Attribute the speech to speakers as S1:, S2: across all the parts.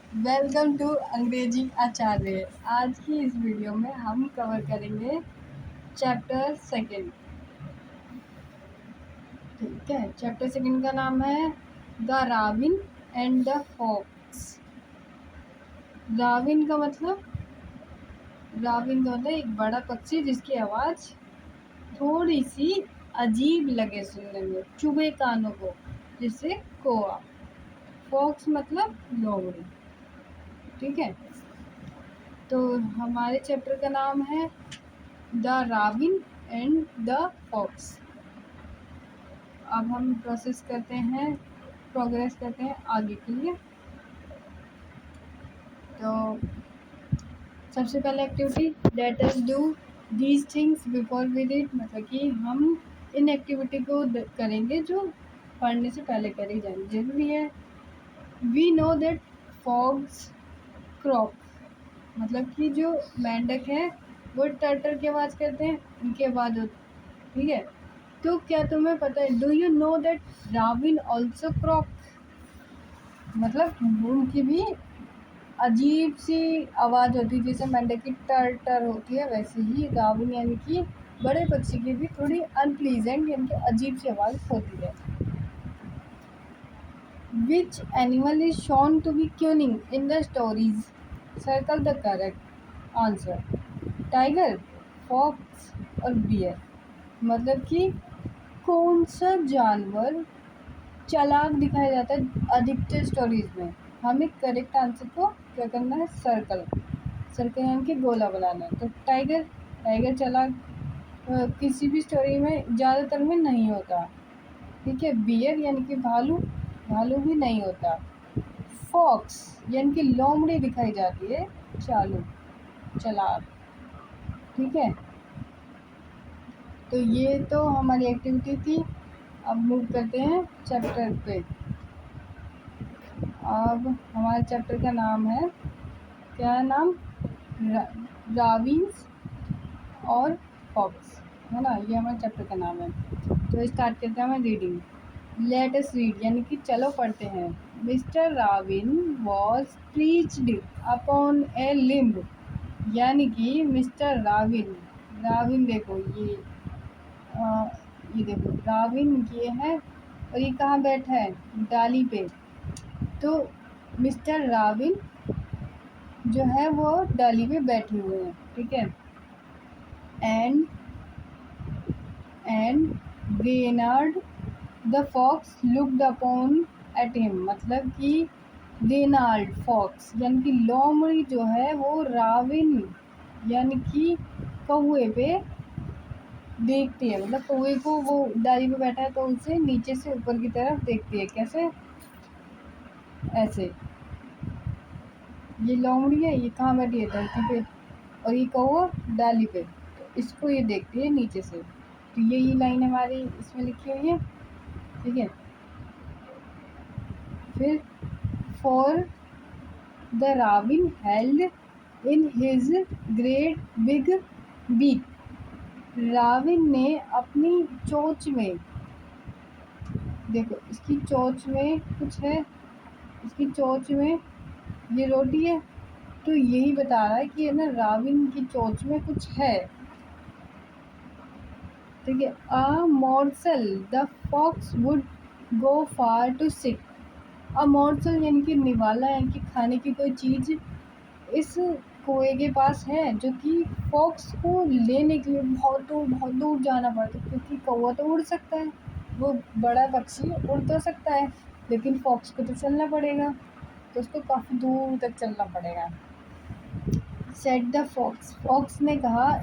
S1: Welcome to अंग्रेजी आचार्य। आज की इस वीडियो में हम कवर करेंगे चैप्टर सेकंड। ठीक है, चैप्टर सेकंड का नाम है the raven and the fox. Raven का मतलब एक बड़ा पक्षी जिसकी आवाज़ थोड़ी सी अजीब लगे सुनने में, चुभे कानों को, जिससे कौवा। फॉक्स मतलब लोमड़ी। ठीक है, तो हमारे चैप्टर का नाम है the raven and the fox. अब हम प्रोग्रेस करते हैं आगे के लिए। तो सबसे पहले activity, let us do these things before we read, मतलब कि हम इन एक्टिविटी को करेंगे जो पढ़ने से पहले करी जानी जरूरी है। We know that fogs crop, मतलब कि जो मेंढक है वो टर्टर की आवाज़ करते हैं, उनकी आवाज़ होती। ठीक है, तो क्या तुम्हें पता है, do you know that raven also croak, मतलब उनकी भी अजीब सी आवाज़ होती है, जैसे मेंढक की टर टर होती है, वैसे ही राविन यानी कि बड़े पक्षी की भी थोड़ी अनप्लीजेंट यानी कि अजीब सी आवाज़ होती है। Which animal is shown to be cunning in the stories, circle the correct answer. Tiger, fox और बियर, मतलब कि कौन सा जानवर चालाक दिखाया जाता है अधिकतर स्टोरीज में। हमें करेक्ट आंसर को क्या करना है, सर्कल यानी कि गोला बनाना है। तो टाइगर चालाक किसी भी स्टोरी में ज़्यादातर में नहीं होता। ठीक है, बियर यानी कि भालू भी नहीं होता। फॉक्स यानी कि लोमड़ी दिखाई जाती है चालाक। ठीक है, तो ये तो हमारी एक्टिविटी थी। अब मूव करते हैं चैप्टर पे। अब हमारे चैप्टर का नाम है, क्या है नाम, राविन्स और फॉक्स, है ना, ये हमारे चैप्टर का नाम है। तो स्टार्ट करते हैं हम रीडिंग। लेट अस रीड यानी कि चलो पढ़ते हैं। Mister Ravin was preached upon A limb, यानी कि मिस्टर राविन देखो ये देखो राविन ये है और ये कहाँ बैठा है, डाली पे। तो मिस्टर राविन जो है वो डाली पे बैठे हुए हैं। ठीक है, and Reynard the fox looked upon at him, मतलब कि रेनाल्ड फॉक्स यानी कि लोमड़ी जो है वो राविन यानी कि कौवे पे देखती है, मतलब कौवे को, वो डाली पे बैठा है तो उसे नीचे से ऊपर की तरफ देखती है। कैसे, ऐसे। ये लोमड़ी है, ये कहाँ बैठी है, धरती पे, और ये कौवा डाली पे, तो इसको ये देखती है नीचे से। तो यही लाइन हमारी इसमें लिखी हुई है। ठीक है, फिर for the raven held in his great big beak, raven ने अपनी चोंच में, देखो इसकी चोंच में कुछ है, इसकी चोंच में ये रोटी है, तो यही बता रहा है कि है ना, राविन की चोंच में कुछ है। ठीक है, a morsel the fox would go far to seek, a morsel यानी कि निवाला यानी कि खाने की कोई चीज़ इस कौवे के पास है, जो कि फॉक्स को लेने के लिए बहुत दूर जाना पड़ता है, क्योंकि कौवा तो उड़ सकता है, वो बड़ा पक्षी उड़ तो सकता है, लेकिन फॉक्स को तो चलना पड़ेगा, तो उसको काफ़ी दूर तक चलना पड़ेगा। सेड द फॉक्स ने कहा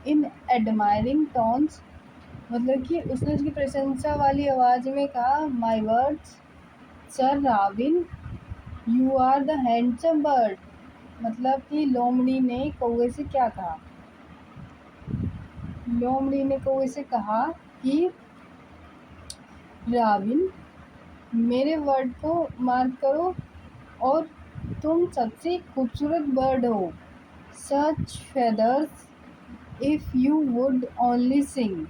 S1: इन एडमायरिंग टोन्स, मतलब कि उसने उसकी प्रशंसा वाली आवाज़ में कहा, my words sir raven, you are the handsome bird, मतलब कि लोमड़ी ने कौवे से क्या कहा, लोमड़ी ने कौवे से कहा कि राविन मेरे वर्ड को मार्क करो और तुम सबसे खूबसूरत बर्ड हो, such feathers if you would only sing,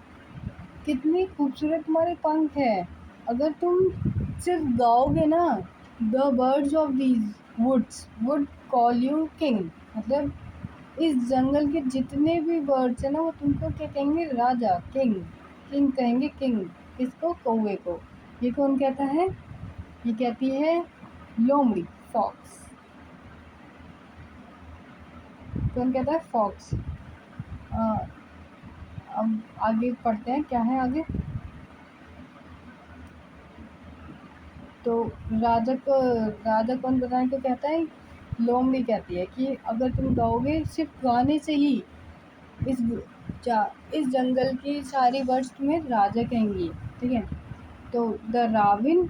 S1: कितनी खूबसूरत तुम्हारे पंख है, अगर तुम सिर्फ गाओगे ना the birds of these woods would call you king, मतलब इस जंगल के जितने भी बर्ड्स हैं ना वो तुमको क्या कहेंगे, राजा, किंग। किंग कहेंगे, किंग किसको, कौवे को। ये कौन कहता है, ये कहती है लोमड़ी, फॉक्स। कौन कहता है, फॉक्स। अब आगे पढ़ते हैं, क्या है आगे। तो राजा कौन बताने को कहता है, लोमड़ी कहती है कि अगर तुम गाओगे सिर्फ गाने से ही इस इस जंगल की सारी बर्ड्स तुम्हें राजा कहेंगी, ठीक है। तो the raven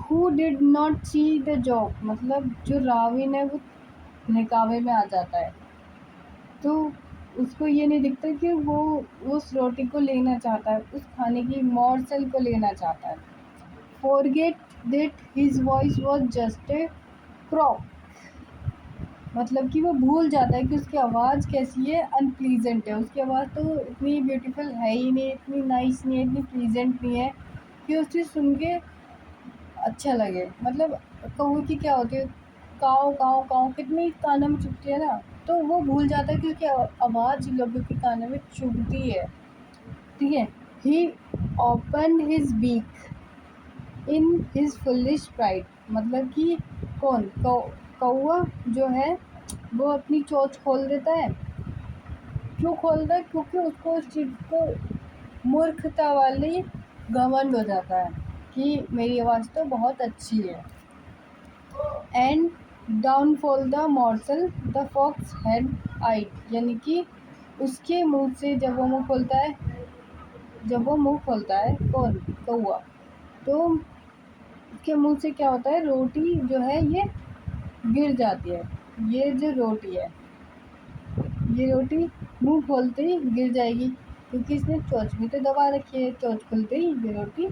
S1: who did not see the joke, मतलब जो राविन है वो बहकावे में आ जाता है, तो उसको ये नहीं दिखता कि वो उस रोटी को लेना चाहता है, उस खाने की मॉर्सल को लेना चाहता है। Forget that his voice was just a crop, मतलब कि वो भूल जाता है कि उसकी आवाज़ कैसी है, अनप्लीजेंट है। उसकी आवाज़ तो इतनी ब्यूटीफुल है ही नहीं, इतनी नाइस नहीं है, इतनी प्लीजेंट नहीं है कि उसे सुन के अच्छा लगे। मतलब कौवे की क्या होती है, काव काव काव कितनी कानों में चुभती है ना, तो वो भूल जाता है कि उसकी आवाज़ लोगों के कानों में चुभती है, ठीक है। He open his beak in his foolish pride, मतलब कि कौन, कौवा जो है वो अपनी चोंच खोल देता है। क्यों खोलता है, क्योंकि उसको उस चीज़ को मूर्खता वाली घमंड हो जाता है कि मेरी आवाज़ तो बहुत अच्छी है। And down fall the morsel the fox had eyed, यानी कि उसके मुंह से जब वो मुंह खोलता है, कौन, कौवा, तो उसके मुंह से क्या होता है, रोटी जो है ये गिर जाती है। ये जो रोटी है, ये रोटी मुंह खोलते ही गिर जाएगी, क्योंकि इसने चोंच भी तो दबा रखी है, चोंच खुलते ही ये रोटी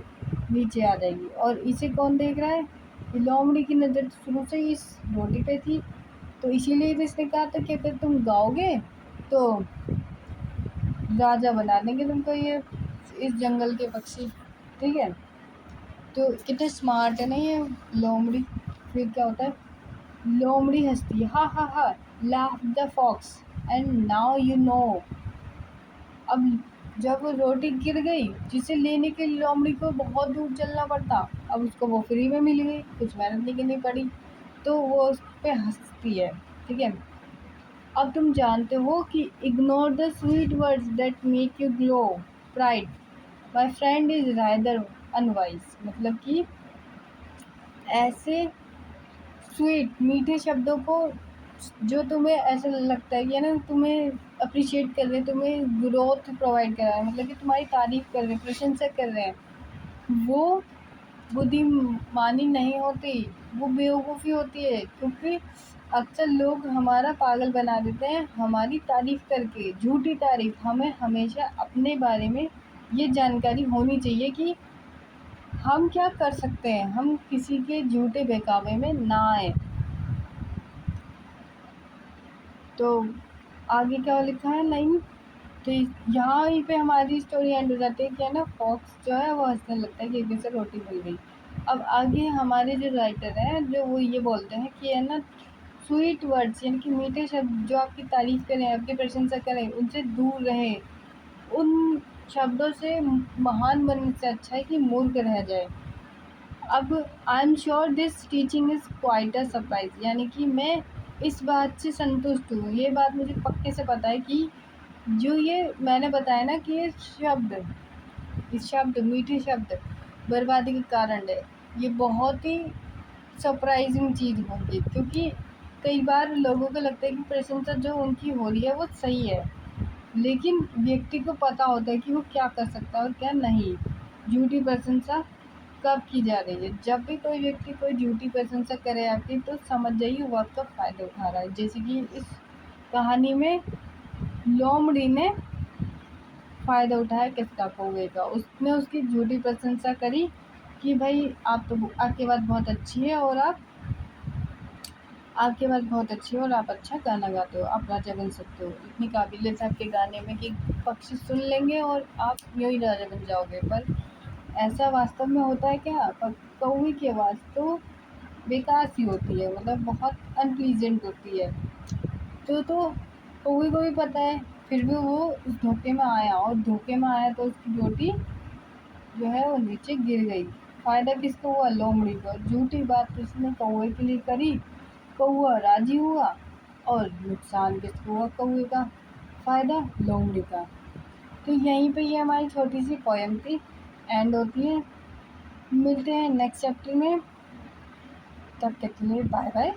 S1: नीचे आ जाएगी। और इसे कौन देख रहा है, ये लोमड़ी की नज़र शुरू से ही इस रोटी पे थी, तो इसीलिए तो इसने कहा था कि अगर तुम गाओगे तो राजा बना देंगे तुमको ये इस जंगल के पक्षी, ठीक है। तो कितने स्मार्ट है ना ये लोमड़ी। फिर क्या होता है, लोमड़ी हंसती है, ha ha ha, laugh the fox and now you know. अब जब वो रोटी गिर गई, जिसे लेने के लिए लोमड़ी को बहुत दूर चलना पड़ता, अब उसको वो फ्री में मिल गई, कुछ मेहनत नहीं करनी पड़ी, तो वो उस पर हंसती है, ठीक है। अब तुम जानते हो कि ignore the sweet words that make you glow pride, my friend is rather unwise, मतलब कि ऐसे स्वीट मीठे शब्दों को जो तुम्हें ऐसा लगता है कि ना तुम्हें अप्रिशिएट कर रहे हैं, तुम्हें ग्रोथ प्रोवाइड कर रहा है, मतलब कि तुम्हारी तारीफ कर रहे हैं, प्रशंसा कर रहे हैं, वो बुद्धिमानी नहीं होती, वो बेवकूफ़ी होती है। क्योंकि अक्सर लोग हमारा पागल बना देते हैं हमारी तारीफ करके, झूठी तारीफ। हमें हमेशा अपने बारे में ये जानकारी होनी चाहिए कि हम क्या कर सकते हैं, हम किसी के झूठे बहकावे में ना आए। तो आगे क्या लिखा है लाइन, तो यहाँ ही पे हमारी स्टोरी एंड हो जाती है कि है ना, फॉक्स जो है वो हंसने लगता है कि एक दिन से रोटी मिल गई। अब आगे हमारे जो राइटर हैं जो वो ये बोलते हैं कि है ना, स्वीट वर्ड्स यानी कि मीठे शब्द जो आपकी तारीफ करें, आपकी प्रशंसा करें, उनसे दूर रहें। उन शब्दों से महान बनने से अच्छा है कि मूर्ख रह जाए। अब I am sure this teaching is quite a surprise, यानी कि मैं इस बात से संतुष्ट हूँ, ये बात मुझे पक्के से पता है कि जो ये मैंने बताया ना कि ये शब्द मीठे शब्द बर्बादी के कारण है, ये बहुत ही सरप्राइजिंग चीज़ होगी। क्योंकि कई बार लोगों को लगता है कि प्रशंसा जो उनकी हो रही है वो सही है, लेकिन व्यक्ति को पता होता है कि वो क्या कर सकता है और क्या नहीं। झूठी प्रशंसा कब की जा रही है, जब भी कोई व्यक्ति कोई झूठी प्रशंसा करे आपकी, तो समझ जाइए वो आपका फ़ायदा उठा रहा है। जैसे कि इस कहानी में लोमड़ी ने फ़ायदा उठाया किसका, कौवे का। उसने उसकी झूठी प्रशंसा करी कि भाई आप तो, आपकी बात बहुत अच्छी है और आपकी बात बहुत अच्छी है और आप अच्छा गाना गाते हो, आप राजा बन सकते हो, इतनी काबिलियत है आपके गाने में कि पक्षी सुन लेंगे और आप यूँ ही राजा बन जाओगे। पर ऐसा वास्तव में होता है क्या, कौवे की आवाज़ तो बेकार सी होती है, मतलब बहुत अनप्लीजेंट होती है। तो कौवे को भी पता है, फिर भी वो उस धोखे में आया, और धोखे में आया तो उसकी रोटी जो है वो नीचे गिर गई। फ़ायदा किसको हुआ? लोमड़ी को। झूठी बात उसने कौवे के लिए करी, कौवा राजी हुआ, और नुकसान किसको हुआ? कौवे का। फ़ायदा लोमड़ी का। तो यहीं पे ये हमारी छोटी सी पोयम थी, एंड होती है। मिलते हैं नेक्स्ट चैप्टर में, तब तक के लिए बाय बाय।